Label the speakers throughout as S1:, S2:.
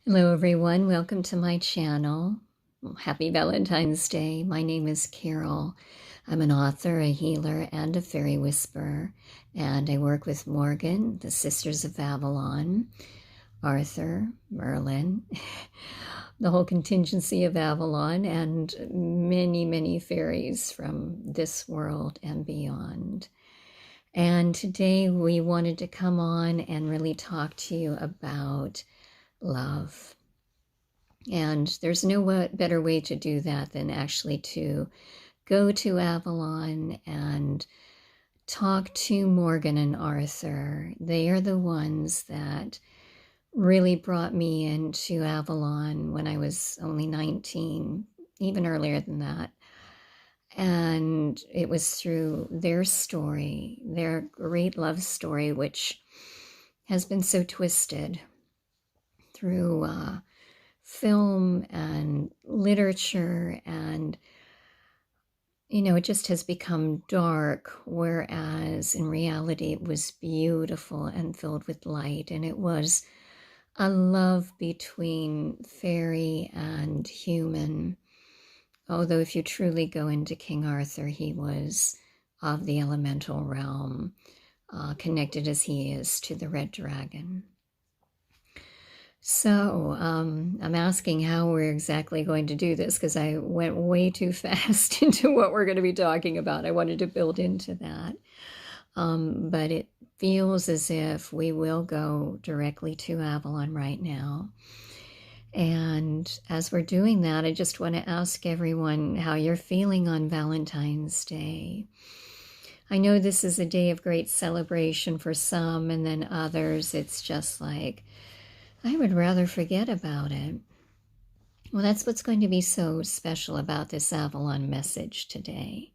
S1: Hello everyone, welcome to my channel. Happy Valentine's Day. My name is Carol. I'm an author, a healer, and a fairy whisperer, and I work with Morgen, the Sisters of Avalon, Arthur, Merlin, the whole contingency of Avalon, and many, many fairies from this world and beyond. And today we wanted to come on and really talk to you about love. And there's no better way to do that than actually to go to Avalon and talk to Morgen and Arthur. They are the ones that really brought me into Avalon when I was only 19, even earlier than that. And it was through their story, their great love story, which has been so twisted through film and literature, and it just has become dark, whereas in reality it was beautiful and filled with light, and it was a love between fairy and human. Although if you truly go into King Arthur, he was of the elemental realm, connected as he is to the red dragon. So I'm asking how we're exactly going to do this, because I went way too fast into what we're going to be talking about. I wanted to build into that. But it feels as if we will go directly to Avalon right now. And as we're doing that, I just want to ask everyone how you're feeling on Valentine's Day. I know this is a day of great celebration for some, and then others, it's just like, I would rather forget about it. Well, that's what's going to be so special about this Avalon message today,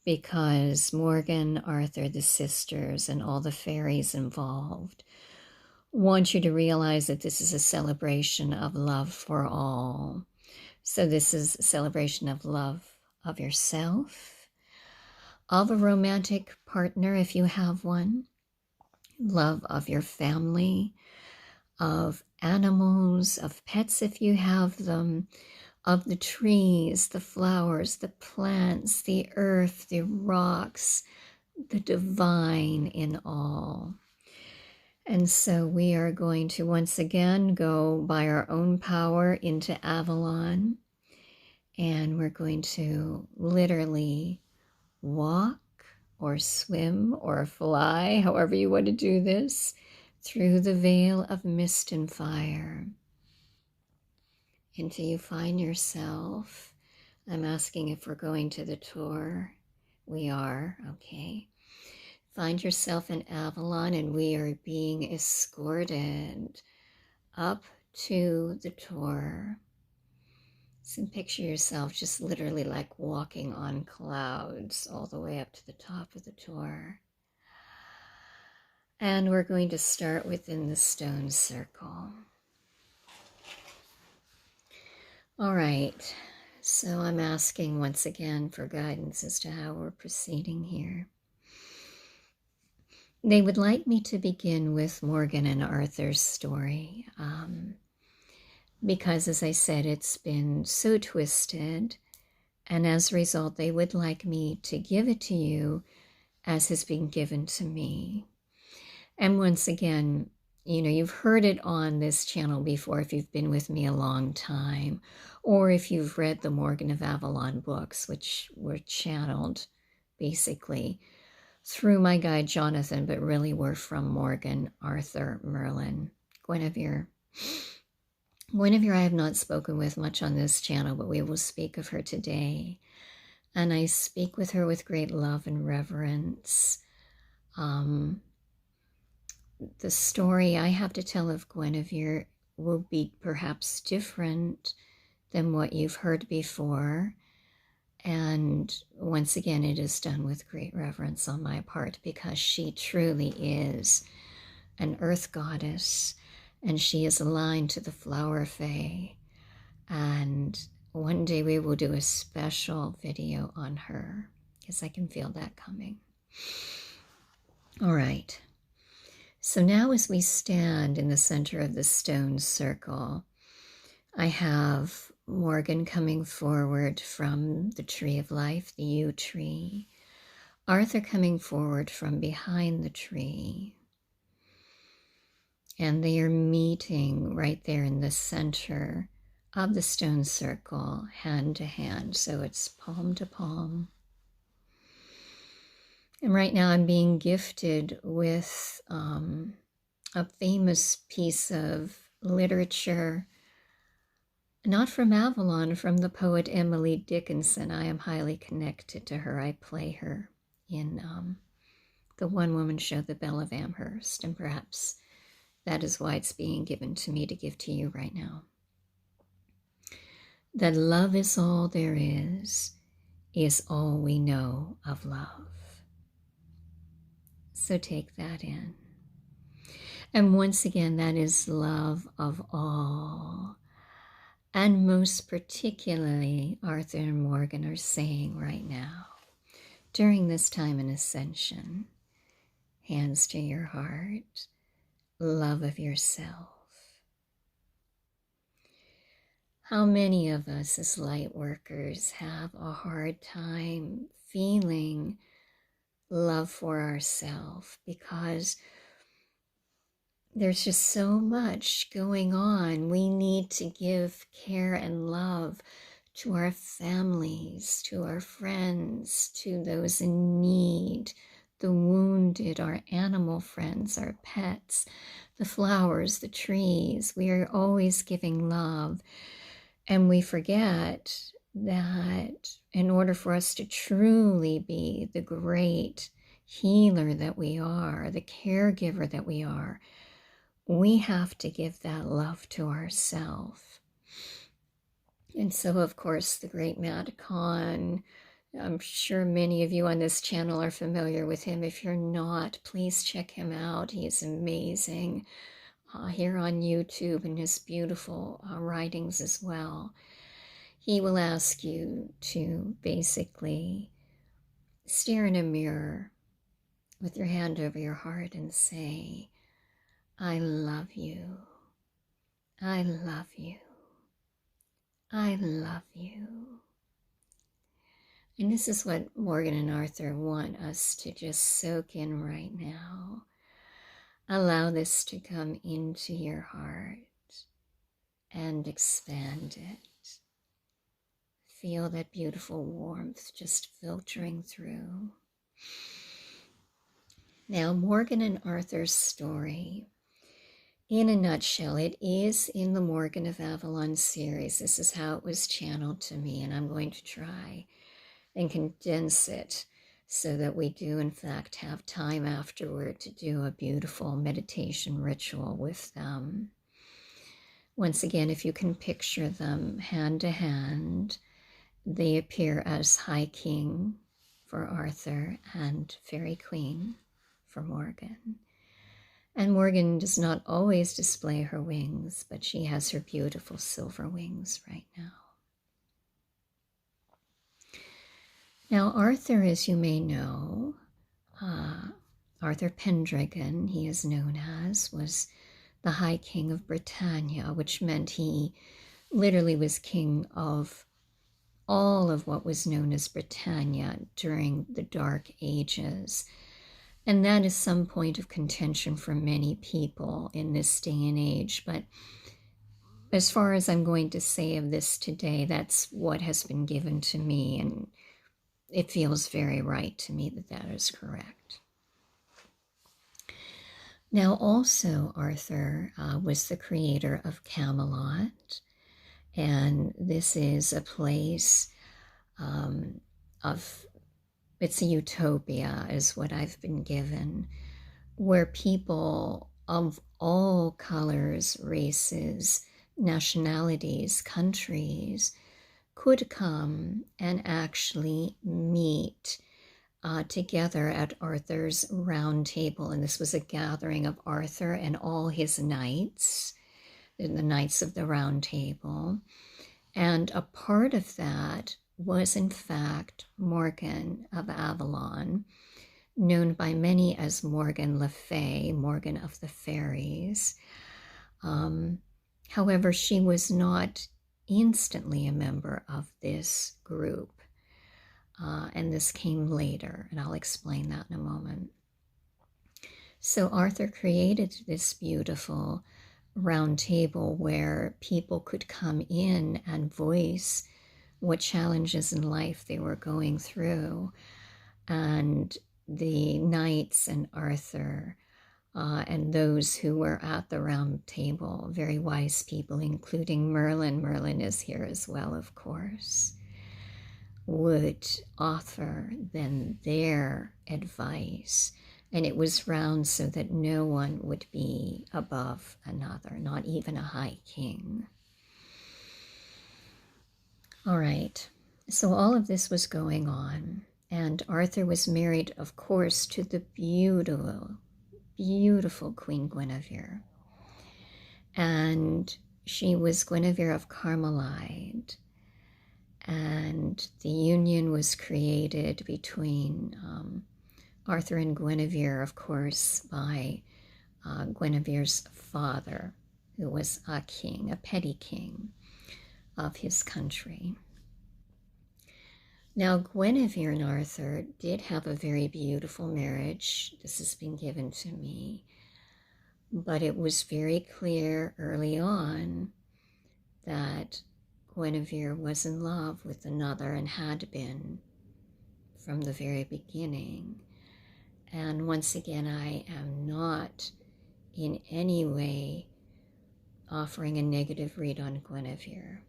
S1: because Morgen, Arthur, the sisters, and all the fairies involved want you to realize that this is a celebration of love for all. So this is a celebration of love of yourself, of a romantic partner if you have one, love of your family, of animals, of pets if you have them, of the trees, the flowers, the plants, the earth, the rocks, the divine in all. And so we are going to once again go by our own power into Avalon, and we're going to literally walk or swim or fly, however you want to do this, through the veil of mist and fire until you find yourself. I'm asking if we're going to the tour. We are, okay. Find yourself in Avalon, and we are being escorted up to the tour. So picture yourself just literally like walking on clouds all the way up to the top of the tour. And we're going to start within the stone circle. All right, so I'm asking once again for guidance as to how we're proceeding here. They would like me to begin with Morgen and Arthur's story, because, as I said, it's been so twisted, and as a result, they would like me to give it to you as has been given to me. And once again, you've heard it on this channel before if you've been with me a long time, or if you've read the Morgen of Avalon books, which were channeled basically through my guide Jonathan, but really were from Morgen, Arthur, Merlin, Guinevere. Guinevere I have not spoken with much on this channel, but we will speak of her today. And I speak with her with great love and reverence. The story I have to tell of Guinevere will be perhaps different than what you've heard before. And once again, it is done with great reverence on my part, because she truly is an earth goddess, and she is aligned to the flower fae. And one day we will do a special video on her, because I can feel that coming. All right. So now as we stand in the center of the stone circle, I have Morgen coming forward from the tree of life, the yew tree. Arthur coming forward from behind the tree. And they are meeting right there in the center of the stone circle, hand to hand. So it's palm to palm. And right now I'm being gifted with a famous piece of literature, not from Avalon, from the poet Emily Dickinson. I am highly connected to her. I play her in the one-woman show, The Belle of Amherst, and perhaps that is why it's being given to me to give to you right now. That love is all there is all we know of love. So take that in. And once again, that is love of all. And most particularly, Arthur and Morgen are saying right now, during this time in ascension, hands to your heart, love of yourself. How many of us as light workers have a hard time feeling love for ourselves because there's just so much going on. We need to give care and love to our families, to our friends, to those in need, the wounded, our animal friends, our pets, the flowers, the trees. We are always giving love. And we forget that in order for us to truly be the great healer that we are, the caregiver that we are, we have to give that love to ourselves. And so, of course, the great Matt Kahn, I'm sure many of you on this channel are familiar with him. If you're not, please check him out. He is amazing here on YouTube, and his beautiful writings as well. He will ask you to basically stare in a mirror with your hand over your heart and say, I love you. I love you. I love you. And this is what Morgen and Arthur want us to just soak in right now. Allow this to come into your heart and expand it. Feel that beautiful warmth just filtering through. Now, Morgen and Arthur's story, in a nutshell, it is in the Morgen of Avalon series. This is how it was channeled to me, and I'm going to try and condense it so that we do, in fact, have time afterward to do a beautiful meditation ritual with them. Once again, if you can picture them hand to hand, they appear as High King for Arthur and Fairy Queen for Morgen. And Morgen does not always display her wings, but she has her beautiful silver wings right now. Now, Arthur, as you may know, Arthur Pendragon, he is known as, was the High King of Britannia, which meant he literally was king of all of what was known as Britannia during the Dark Ages. And that is some point of contention for many people in this day and age. But as far as I'm going to say of this today, that's what has been given to me, and it feels very right to me that that is correct. Now, also, Arthur was the creator of Camelot, and this is a place it's a utopia, is what I've been given, where people of all colors, races, nationalities, countries could come and actually meet together at Arthur's round table. And this was a gathering of Arthur and all his knights, the Knights of the Round Table. And a part of that was, in fact, Morgen of Avalon, known by many as Morgen Le Fay, Morgen of the Fairies. However, she was not instantly a member of this group, and this came later, and I'll explain that in a moment. So Arthur created this beautiful round table where people could come in and voice what challenges in life they were going through. And the knights and Arthur and those who were at the round table, very wise people, including Merlin. Merlin is here as well, of course, would offer then their advice. And it was round so that no one would be above another, not even a high king. All right, so all of this was going on, and Arthur was married, of course, to the beautiful, beautiful Queen Guinevere. And she was Guinevere of Carmelide, and the union was created between Arthur and Guinevere, of course, by Guinevere's father, who was a king, a petty king of his country. Now, Guinevere and Arthur did have a very beautiful marriage. This has been given to me. But it was very clear early on that Guinevere was in love with another and had been from the very beginning. And once again, I am not in any way offering a negative read on Guinevere.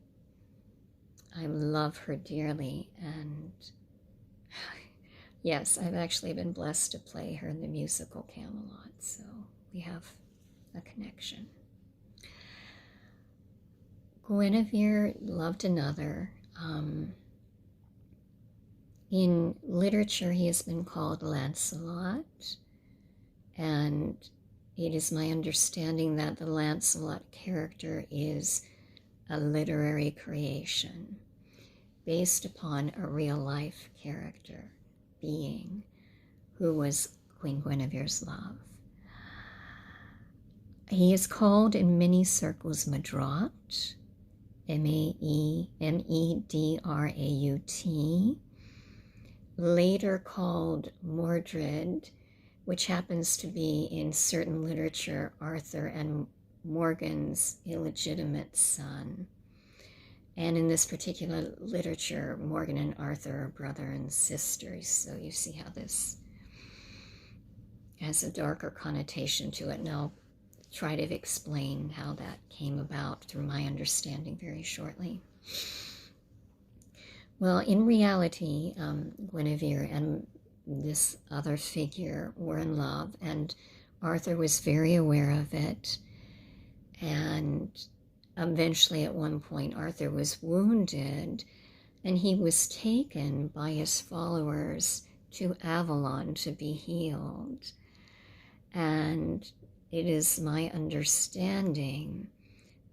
S1: I love her dearly, and yes, I've actually been blessed to play her in the musical Camelot, so we have a connection. Guinevere loved another. In literature, he has been called Lancelot, and it is my understanding that the Lancelot character is a literary creation based upon a real-life character, being, who was Queen Guinevere's love. He is called in many circles Medrat, Medraut, later called Mordred, which happens to be in certain literature Arthur and Morgan's illegitimate son. And in this particular literature, Morgan and Arthur are brother and sisters, so you see how this has a darker connotation to it. And I'll try to explain how that came about through my understanding very shortly. Well, in reality, Guinevere and this other figure were in love, and Arthur was very aware of it. And eventually, at one point, Arthur was wounded, and he was taken by his followers to Avalon to be healed. And it is my understanding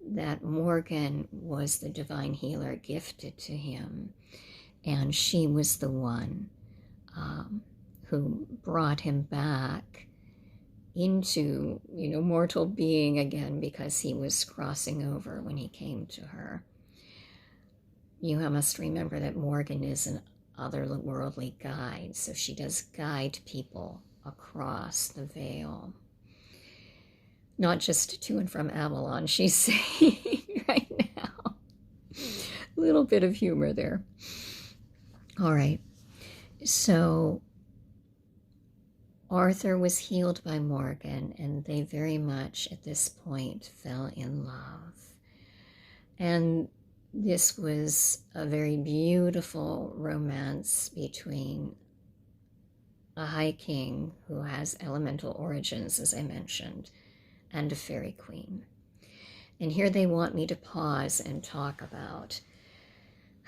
S1: that Morgan was the divine healer gifted to him, and she was the one who brought him back into, mortal being again, because he was crossing over when he came to her. You must remember that Morgan is an otherworldly guide, so she does guide people across the veil. Not just to and from Avalon, she's saying right now. A little bit of humor there. All right, so Arthur was healed by Morgan, and they very much at this point fell in love. And this was a very beautiful romance between a high king who has elemental origins, as I mentioned, and a fairy queen. And here they want me to pause and talk about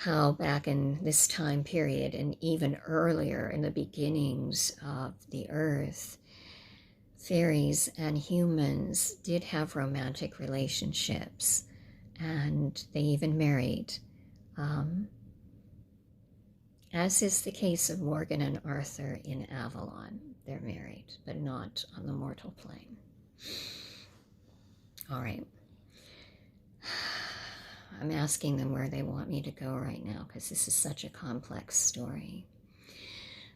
S1: how back in this time period, and even earlier in the beginnings of the earth, fairies and humans did have romantic relationships, and they even married. As is the case of Morgan and Arthur in Avalon. they're married, but not on the mortal plane. All right. I'm asking them where they want me to go right now because this is such a complex story.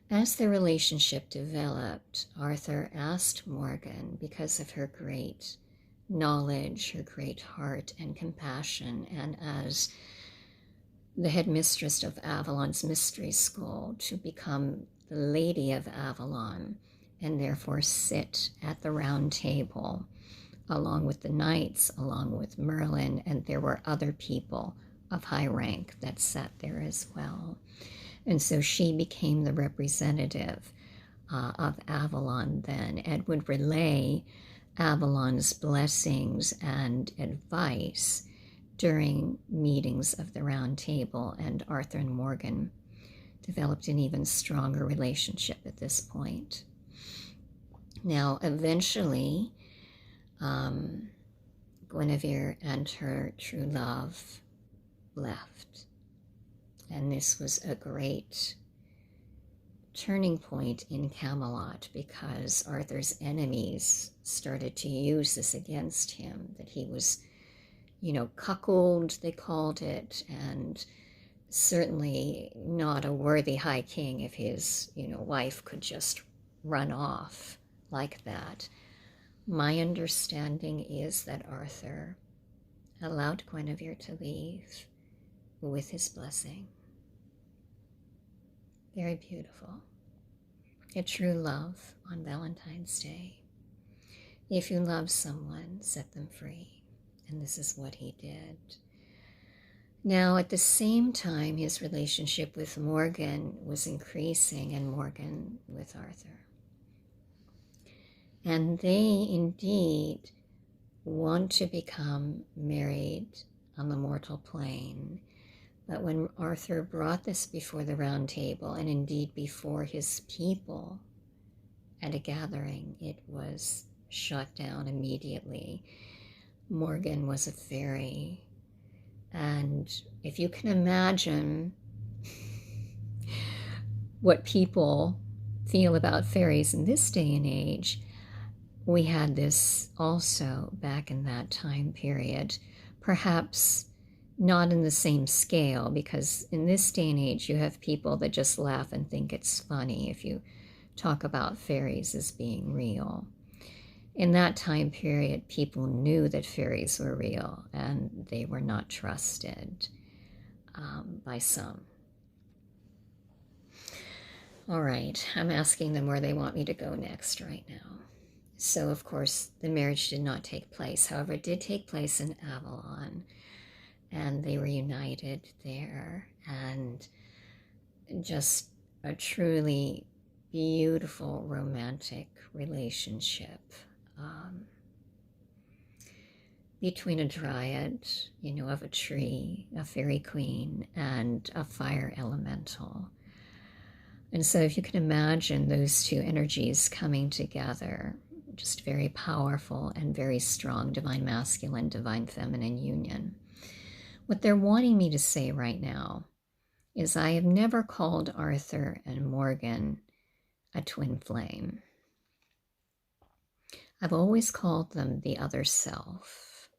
S1: As their relationship developed, Arthur asked Morgen, because of her great knowledge, her great heart and compassion, and as the headmistress of Avalon's mystery school, to become the Lady of Avalon and therefore sit at the round table along with the knights, along with Merlin, and there were other people of high rank that sat there as well. And so she became the representative of Avalon then and would relay Avalon's blessings and advice during meetings of the Round Table, and Arthur and Morgen developed an even stronger relationship at this point. Now, eventually, Guinevere and her true love left. And this was a great turning point in Camelot because Arthur's enemies started to use this against him, that he was, cuckold, they called it, and certainly not a worthy high king if his, wife could just run off like that. My understanding is that Arthur allowed Guinevere to leave with his blessing. Very beautiful. A true love on Valentine's Day. If you love someone, set them free. And this is what he did. Now, at the same time, his relationship with Morgen was increasing, and Morgen with Arthur. And they indeed want to become married on the mortal plane. But when Arthur brought this before the Round Table, and indeed before his people at a gathering, it was shut down immediately. Morgen was a fairy. And if you can imagine what people feel about fairies in this day and age, we had this also back in that time period, perhaps not in the same scale, because in this day and age you have people that just laugh and think it's funny if you talk about fairies as being real. In that time period, people knew that fairies were real and they were not trusted by some. All right, I'm asking them where they want me to go next right now. So, of course, the marriage did not take place. However, it did take place in Avalon, and they were united there, and just a truly beautiful romantic relationship between a dryad, of a tree, a fairy queen, and a fire elemental. And so if you can imagine those two energies coming together, just very powerful and very strong divine masculine, divine feminine union. What they're wanting me to say right now is I have never called Arthur and Morgen a twin flame. I've always called them the other self.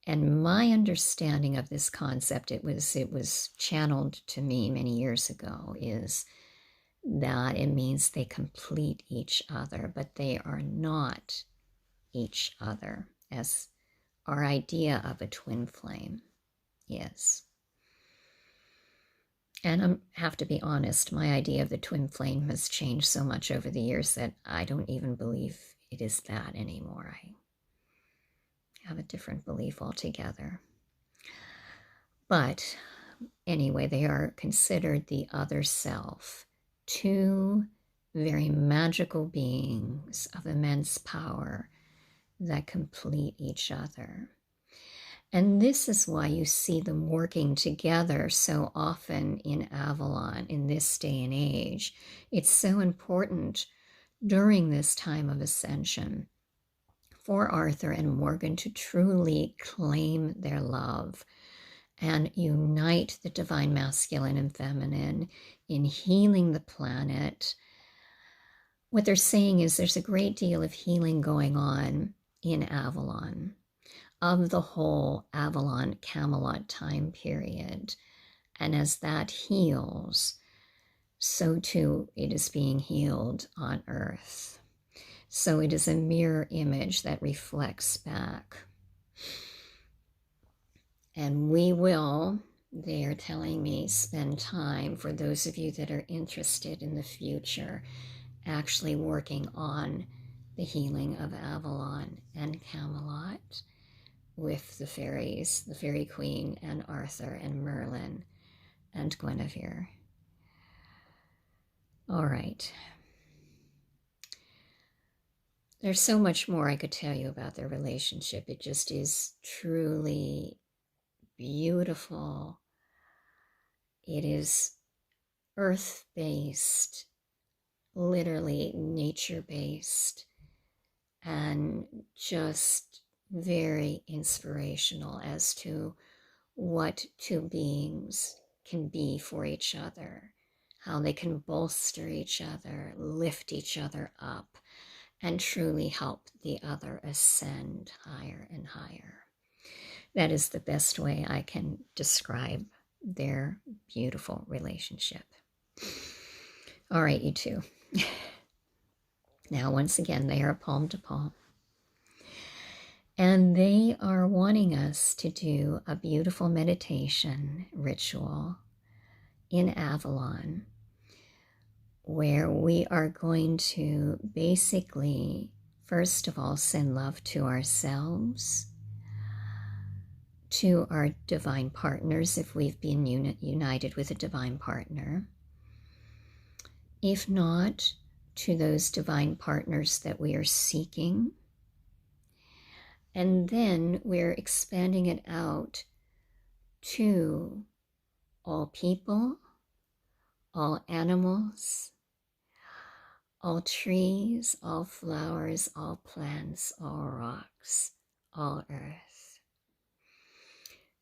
S1: And my understanding of this concept, it was channeled to me many years ago, is that it means they complete each other, but they are not each other, as our idea of a twin flame is. And I have to be honest, my idea of the twin flame has changed so much over the years that I don't even believe it is that anymore. I have a different belief altogether. But anyway, they are considered the other self, two very magical beings of immense power that complete each other. And this is why you see them working together so often in Avalon in this day and age. It's so important during this time of ascension for Arthur and Morgen to truly claim their love and unite the divine masculine and feminine in healing the planet what they're saying is there's a great deal of healing going on in Avalon, of the whole Avalon Camelot time period. And as that heals, so too it is being healed on earth. So it is a mirror image that reflects back. And we will, they are telling me, spend time, for those of you that are interested in the future, actually working on the healing of Avalon and Camelot with the fairies, the Fairy Queen and Arthur and Merlin and Guinevere. All right. There's so much more I could tell you about their relationship. It just is truly beautiful. It is earth-based, literally nature-based, and just very inspirational as to what two beings can be for each other, how they can bolster each other, lift each other up, and truly help the other ascend higher and higher. That is the best way I can describe their beautiful relationship. All right, you two. Now, once again, they are palm to palm. And they are wanting us to do a beautiful meditation ritual in Avalon, where we are going to basically, first of all, send love to ourselves, to our divine partners, if we've been united with a divine partner. If not, to those divine partners that we are seeking. And then we're expanding it out to all people, all animals, all trees, all flowers, all plants, all rocks, all earth.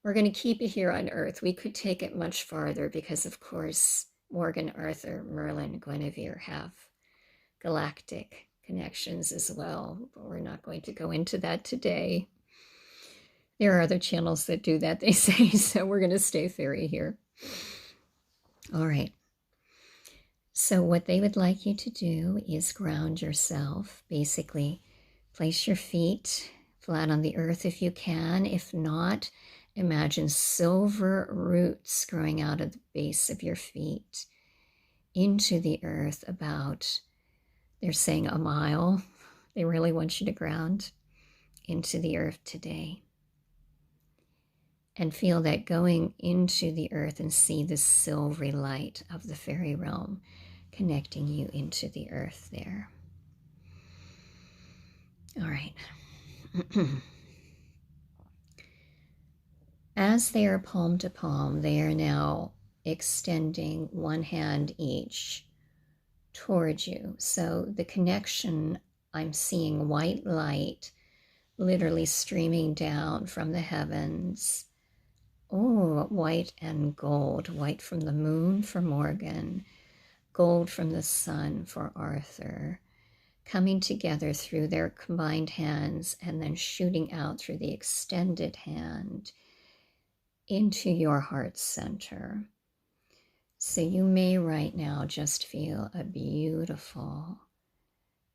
S1: We're going to keep it here on Earth. We could take it much farther because, of course, Morgen, Arthur, Merlin, Guinevere have galactic connections as well, but we're not going to go into that today. There are other channels that do that, they say, so we're going to stay fairy here. All right. So what they would like you to do is ground yourself. Basically, place your feet flat on the earth if you can. If not, imagine silver roots growing out of the base of your feet into the earth about, they're saying, a mile. They really want you to ground into the earth today. And feel that going into the earth and see the silvery light of the fairy realm connecting you into the earth there. All right. As they are palm to palm, they are now extending one hand each towards you. So the connection, I'm seeing white light literally streaming down from the heavens. Oh, white and gold. White from the moon for Morgen, gold from the sun for Arthur, coming together through their combined hands and then shooting out through the extended hand into your heart center. So you may right now just feel a beautiful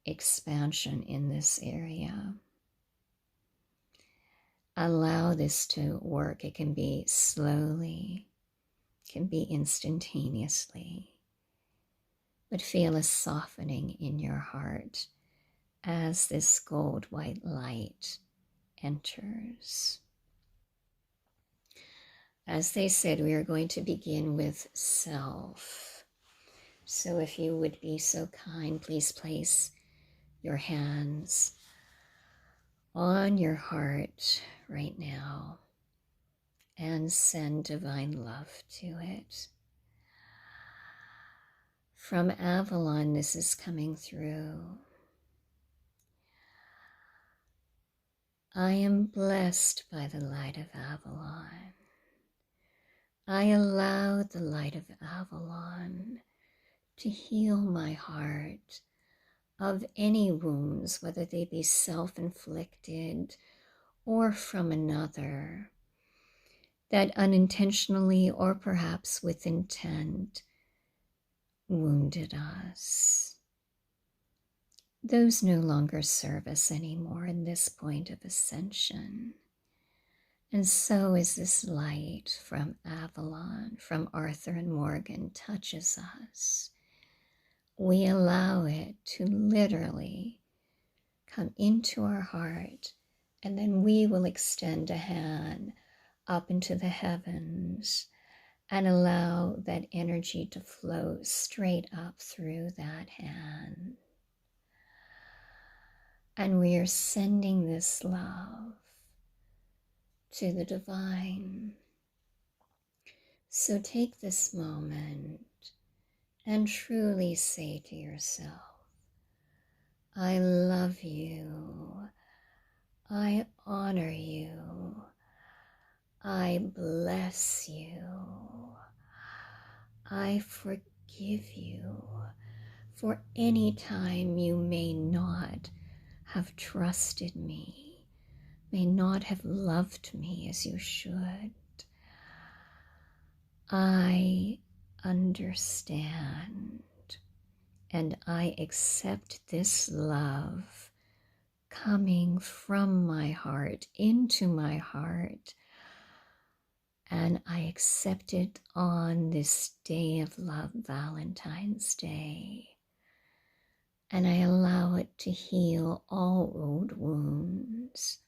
S1: expansion in this area. Allow this to work. It can be slowly, it can be instantaneously, but feel a softening in your heart as this gold white light enters. As they said, we are going to begin with self. So if you would be so kind, please place your hands on your heart right now and send divine love to it. From Avalon, this is coming through. I am blessed by the light of Avalon. I allow the light of Avalon to heal my heart of any wounds, whether they be self-inflicted or from another, that unintentionally or perhaps with intent wounded us. Those no longer serve us anymore in this point of ascension. And so as this light from Avalon, from Arthur and Morgen touches us, we allow it to literally come into our heart, and then we will extend a hand up into the heavens and allow that energy to flow straight up through that hand. And we are sending this love to the divine. So take this moment and truly say to yourself, I love you, I honor you, I bless you, I forgive you for any time you may not have trusted me, may not have loved me as you should. I understand, and I accept this love coming from my heart into my heart, and I accept it on this day of love, Valentine's Day, and I allow it to heal all old wounds.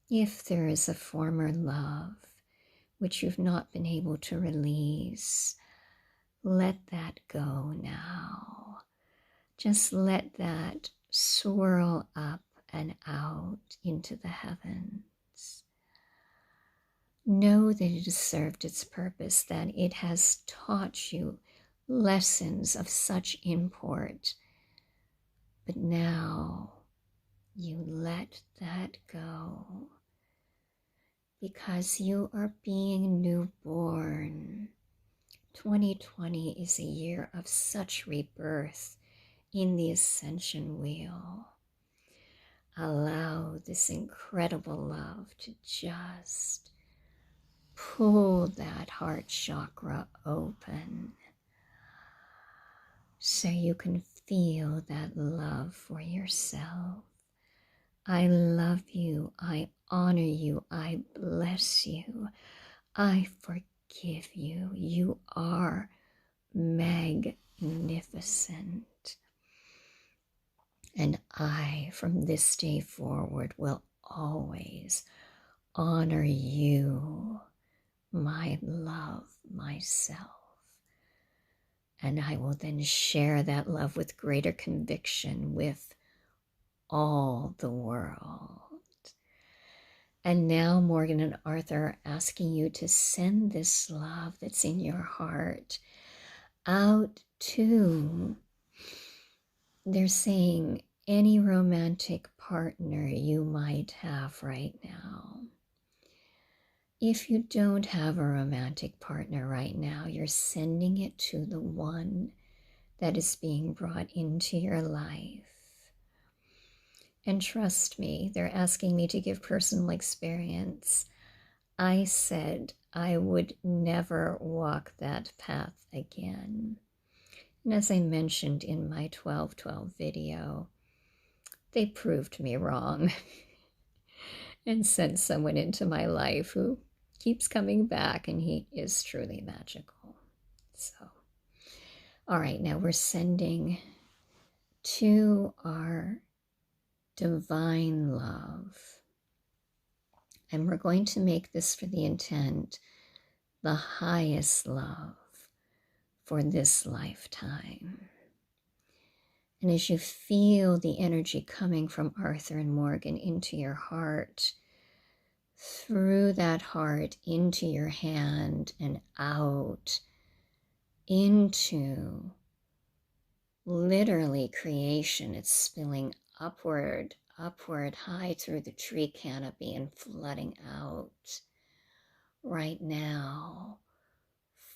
S1: If there is a former love which you've not been able to release, let that go now. Just let that swirl up and out into the heavens. Know that it has served its purpose, that it has taught you lessons of such import. But now you let that go, because you are being newborn. 2020 is a year of such rebirth in the ascension wheel. Allow this incredible love to just pull that heart chakra open so you can feel that love for yourself. I love you, I honor you, I bless you, I forgive you. You are magnificent. And I, from this day forward, will always honor you, my love, myself. And I will then share that love with greater conviction with all the world. And now Morgen and Arthur are asking you to send this love that's in your heart out to, they're saying, any romantic partner you might have right now. If you don't have a romantic partner right now, you're sending it to the one that is being brought into your life. And trust me, they're asking me to give personal experience. I said I would never walk that path again. And as I mentioned in my 12/12 video, they proved me wrong and sent someone into my life who keeps coming back, and he is truly magical. So, all right, now we're sending to our divine love. And we're going to make this for the intent, the highest love for this lifetime. And as you feel the energy coming from Arthur and Morgen into your heart, through that heart into your hand and out into literally creation, it's spilling upward, high through the tree canopy and flooding out. Right now,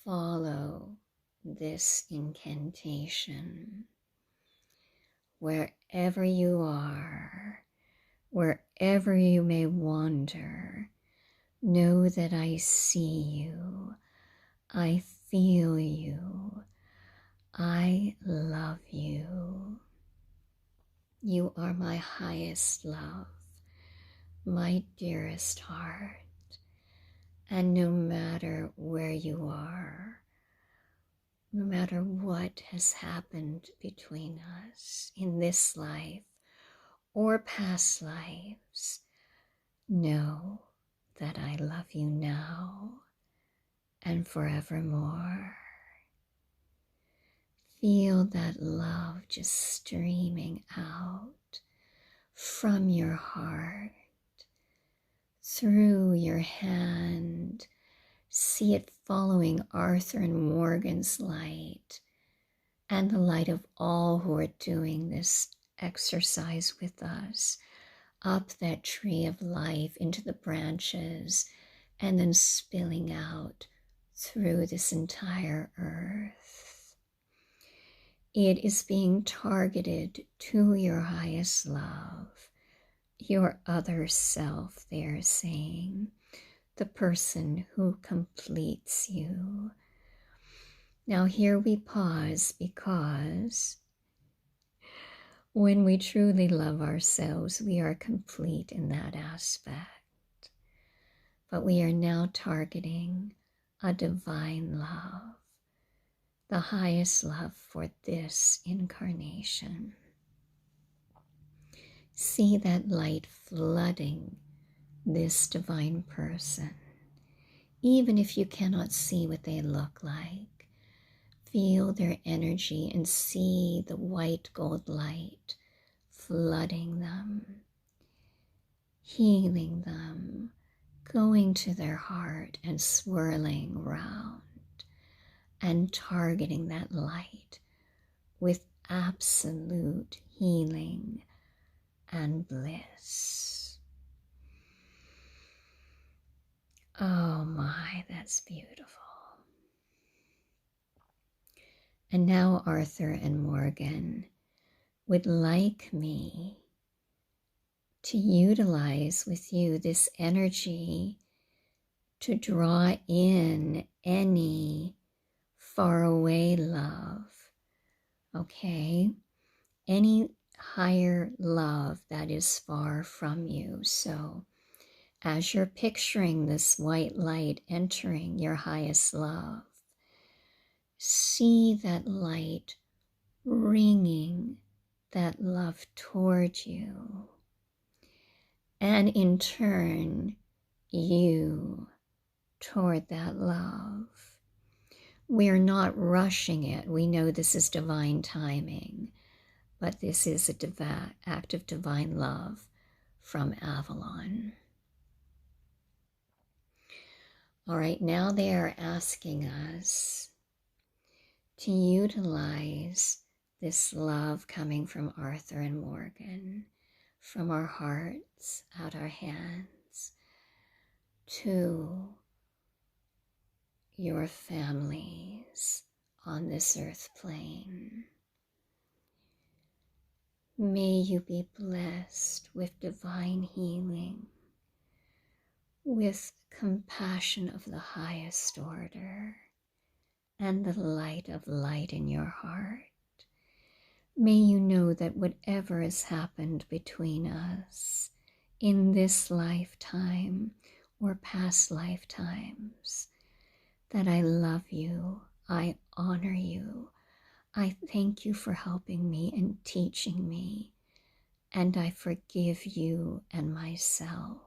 S1: follow this incantation. wherever you are, wherever you may wander, know that I see you, I feel you, I love you. You are my highest love, my dearest heart, and no matter where you are, no matter what has happened between us in this life or past lives, know that I love you now and forevermore. Feel that love just streaming out from your heart, through your hand. See it following Arthur and Morgan's light and the light of all who are doing this exercise with us, up that tree of life into the branches, and then spilling out through this entire earth. It is being targeted to your highest love, your other self, they are saying, the person who completes you. Now here we pause because when we truly love ourselves, we are complete in that aspect. But we are now targeting a divine love, the highest love for this incarnation. See that light flooding this divine person. Even if you cannot see what they look like, feel their energy and see the white gold light flooding them, healing them, going to their heart and swirling round and targeting that light with absolute healing and bliss. Oh my, that's beautiful. And now Arthur and Morgan would like me to utilize with you this energy to draw in any faraway love, okay? Any higher love that is far from you. So as you're picturing this white light entering your highest love, see that light bringing that love toward you. And in turn, you toward that love. We're not rushing it. We know this is divine timing, but this is a act of divine love from Avalon. All right, now they are asking us to utilize this love coming from Arthur and Morgan, from our hearts, out our hands, to your families on this earth plane. May you be blessed with divine healing, with compassion of the highest order, and the light of light in your heart. May you know that whatever has happened between us in this lifetime or past lifetimes, that I love you, I honor you, I thank you for helping me and teaching me, and I forgive you and myself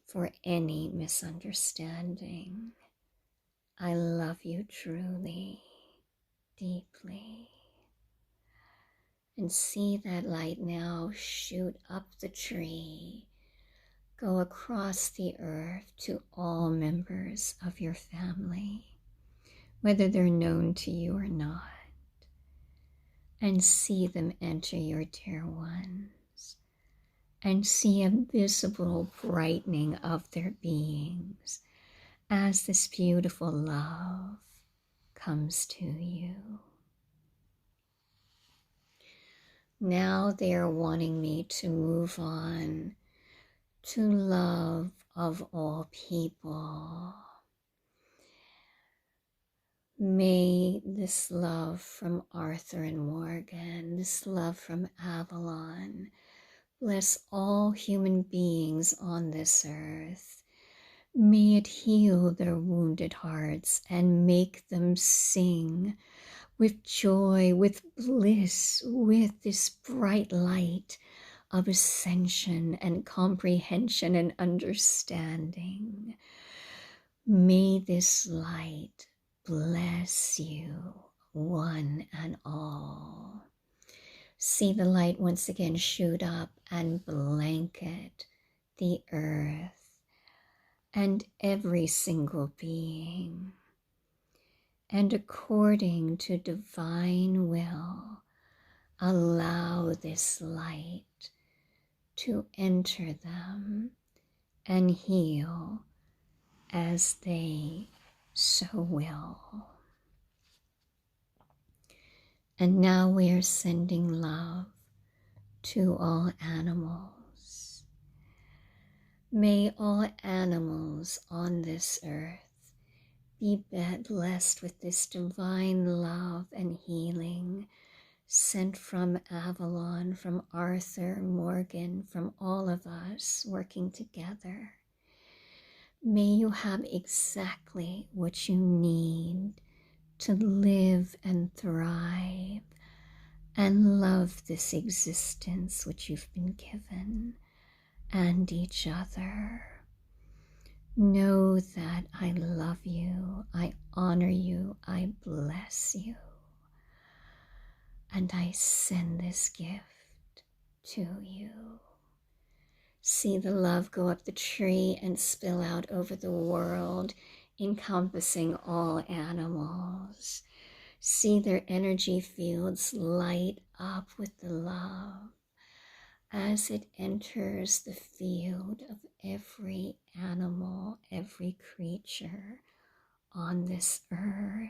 S1: for any misunderstanding. I love you truly, deeply. And see that light now shoot up the tree, go across the earth to all members of your family, whether they're known to you or not, and see them enter your dear ones, and see a visible brightening of their beings as this beautiful love comes to you. Now they are wanting me to move on to love of all people. May this love from Arthur and Morgen, this love from Avalon, bless all human beings on this earth. May it heal their wounded hearts and make them sing with joy, with bliss, with this bright light of ascension and comprehension and understanding. May this light bless you, one and all. See the light once again shoot up and blanket the earth and every single being. And according to divine will, allow this light to enter them and heal as they so will. And now we are sending love to all animals. May all animals on this earth be blessed with this divine love and healing sent from Avalon, from Arthur, Morgen, from all of us working together. May you have exactly what you need to live and thrive and love this existence which you've been given and each other. Know that I love you, I honor you, I bless you. And I send this gift to you. See the love go up the tree and spill out over the world, encompassing all animals. See their energy fields light up with the love as it enters the field of every animal, every creature on this earth.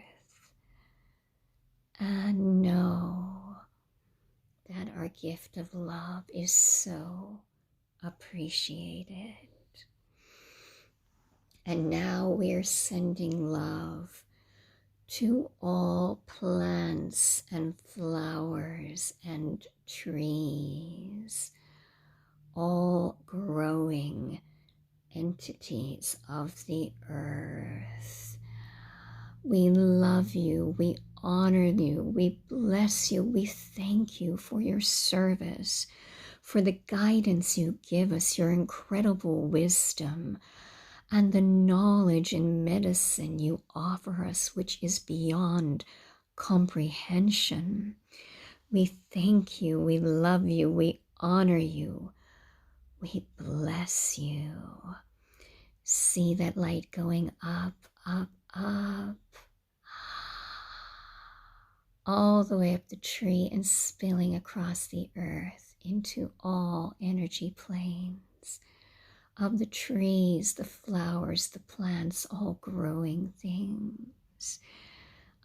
S1: And know that our gift of love is so appreciated. And now we're sending love to all plants and flowers and trees, all growing entities of the earth. We love you, we honor you, we bless you, we thank you for your service, for the guidance you give us, your incredible wisdom, and the knowledge and medicine you offer us, which is beyond comprehension. We thank you, we love you, we honor you, we bless you. See that light going up, up, up, all the way up the tree and spilling across the earth into all energy planes of the trees, the flowers, the plants, all growing things.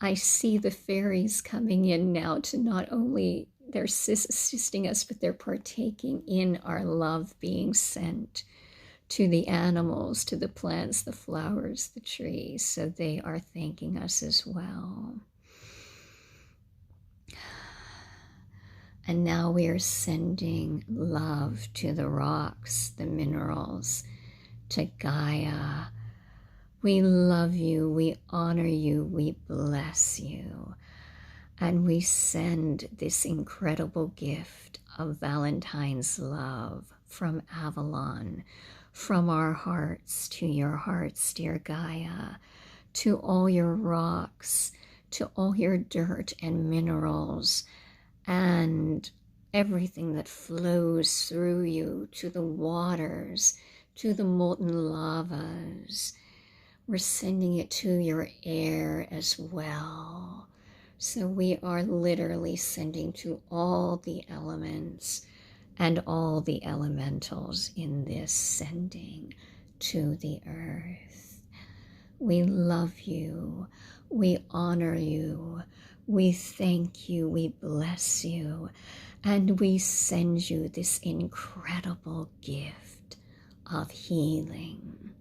S1: I see the fairies coming in now to not only they're assisting us, but they're partaking in our love being sent to the animals, to the plants, the flowers, the trees. So they are thanking us as well. And now we are sending love to the rocks, the minerals, to Gaia. We love you, we honor you, we bless you. And we send this incredible gift of Valentine's love from Avalon, from our hearts to your hearts, dear Gaia, to all your rocks, to all your dirt and minerals, and everything that flows through you, to the waters, to the molten lavas. We're sending it to your air as well. So we are literally sending to all the elements and all the elementals in this sending to the earth. We love you. We honor you. We thank you. We bless you. And we send you this incredible gift of healing,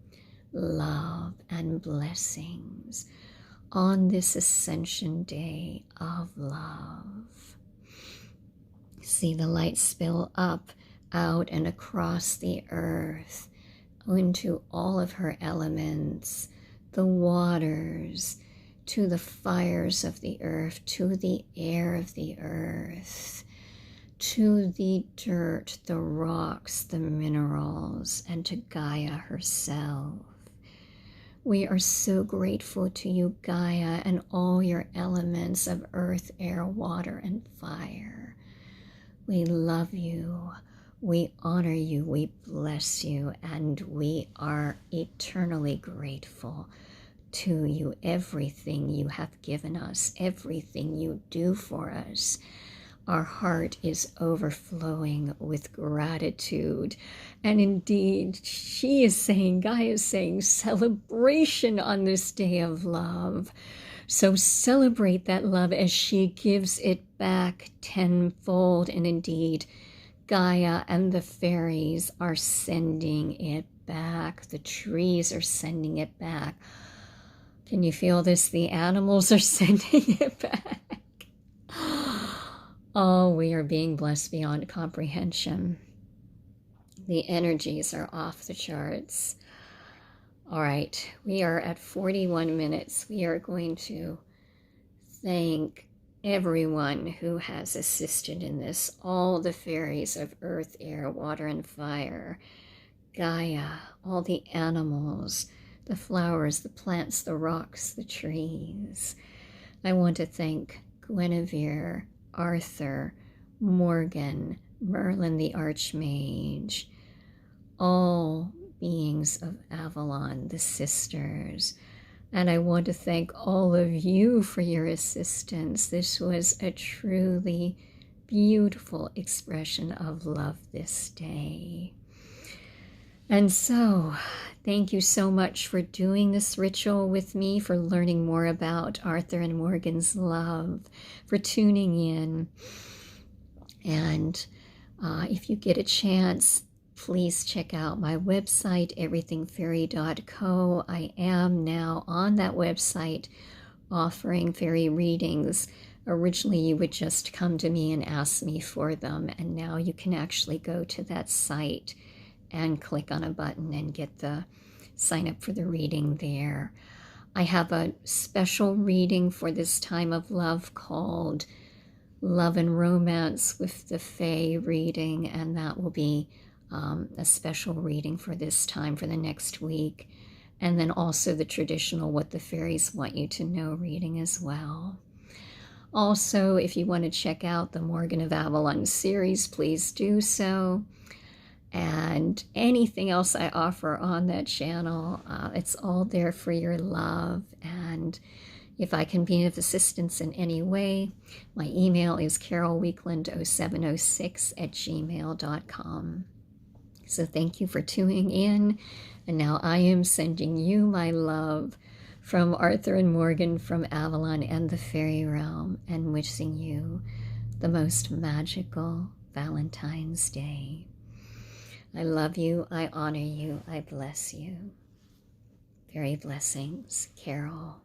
S1: love, and blessings on this Ascension Day of love. See the light spill up, out, and across the earth into all of her elements, the waters, to the fires of the earth, to the air of the earth, to the dirt, the rocks, the minerals, and to Gaia herself. We are so grateful to you, Gaia, and all your elements of earth, air, water, and fire. We love you, we honor you, we bless you, and we are eternally grateful to you. Everything you have given us, everything you do for us. Our heart is overflowing with gratitude. And indeed, Gaia is saying, celebration on this day of love. So celebrate that love as she gives it back tenfold. And indeed, Gaia and the fairies are sending it back. The trees are sending it back. Can you feel this? The animals are sending it back. Oh, we are being blessed beyond comprehension. The energies are off the charts. All right, we are at 41 minutes. We are going to thank everyone who has assisted in this, all the fairies of earth, air, water, and fire, Gaia, all the animals, the flowers, the plants, the rocks, the trees. I want to thank Guinevere, Arthur, Morgen, Merlin the Archmage, all beings of Avalon, the sisters. And I want to thank all of you for your assistance. This was a truly beautiful expression of love this day. And so, thank you so much for doing this ritual with me, for learning more about Arthur and Morgan's love, for tuning in. And if you get a chance, please check out my website, everythingfairy.co. I am now on that website offering fairy readings. Originally, you would just come to me and ask me for them, and now you can actually go to that site and click on a button and get the sign up for the reading there. I have a special reading for this time of love called Love and Romance with the Fae reading, and that will be a special reading for this time for the next week. And then also the traditional What the Fairies Want You to Know reading as well. Also, if you want to check out the Morgen of Avalon series, please do so. And anything else I offer on that channel, it's all there for your love. And if I can be of assistance in any way, my email is carolweekland0706@gmail.com. So thank you for tuning in. And now I am sending you my love from Arthur and Morgan from Avalon and the Fairy Realm, and wishing you the most magical Valentine's Day. I love you, I honor you, I bless you. Fairy blessings, Carol.